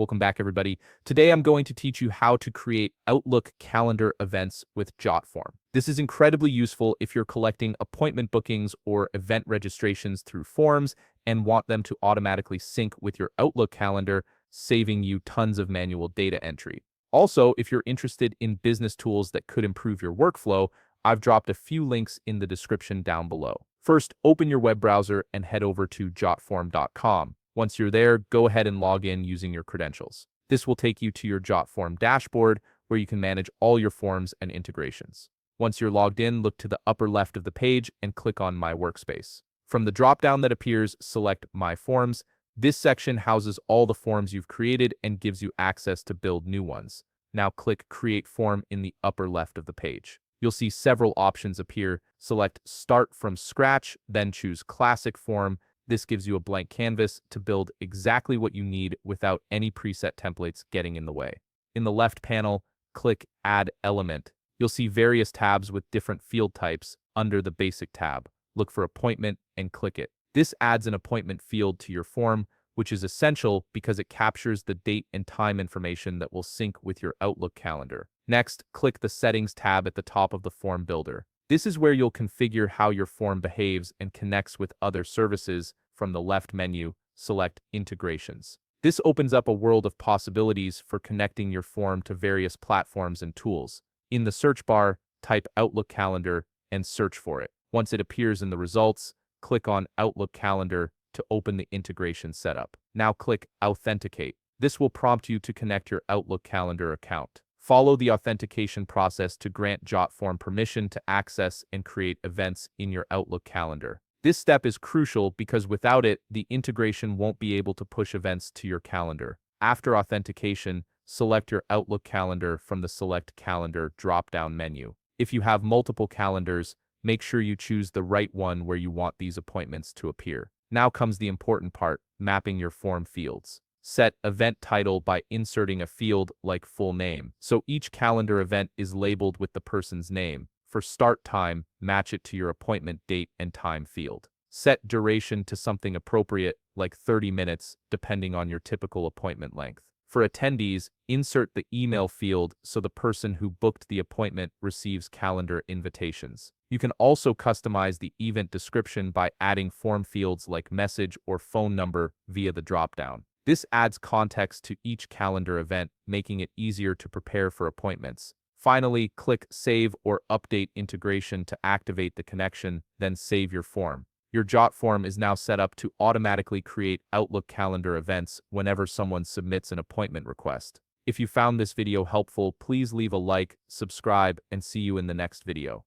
Welcome back, everybody. Today, I'm going to teach you how to create Outlook calendar events with Jotform. This is incredibly useful if you're collecting appointment bookings or event registrations through forms and want them to automatically sync with your Outlook calendar, saving you tons of manual data entry. Also, if you're interested in business tools that could improve your workflow, I've dropped a few links in the description down below. First, open your web browser and head over to jotform.com. Once you're there, go ahead and log in using your credentials. This will take you to your Jotform dashboard where you can manage all your forms and integrations. Once you're logged in, look to the upper left of the page and click on My Workspace. From the drop-down that appears, select My Forms. This section houses all the forms you've created and gives you access to build new ones. Now click Create Form in the upper left of the page. You'll see several options appear. Select Start from Scratch, then choose Classic Form. This gives you a blank canvas to build exactly what you need without any preset templates getting in the way. In the left panel, click Add Element. You'll see various tabs with different field types. Under the Basic tab, look for Appointment and click it. This adds an appointment field to your form, which is essential because it captures the date and time information that will sync with your Outlook calendar. Next, click the Settings tab at the top of the form builder. This is where you'll configure how your form behaves and connects with other services. From the left menu, select Integrations. This opens up a world of possibilities for connecting your form to various platforms and tools. In the search bar, type Outlook Calendar and search for it. Once it appears in the results, click on Outlook Calendar to open the integration setup. Now click Authenticate. This will prompt you to connect your Outlook Calendar account. Follow the authentication process to grant Jotform permission to access and create events in your Outlook calendar. This step is crucial because without it, the integration won't be able to push events to your calendar. After authentication, select your Outlook calendar from the Select Calendar drop-down menu. If you have multiple calendars, make sure you choose the right one where you want these appointments to appear. Now comes the important part, mapping your form fields. Set event title by inserting a field like full name, so each calendar event is labeled with the person's name. For start time, match it to your appointment date and time field. Set duration to something appropriate, like 30 minutes, depending on your typical appointment length. For attendees, insert the email field so the person who booked the appointment receives calendar invitations. You can also customize the event description by adding form fields like message or phone number via the dropdown. This adds context to each calendar event, making it easier to prepare for appointments. Finally, click Save or Update Integration to activate the connection, then save your form. Your Jotform is now set up to automatically create Outlook calendar events whenever someone submits an appointment request. If you found this video helpful, please leave a like, subscribe, and see you in the next video.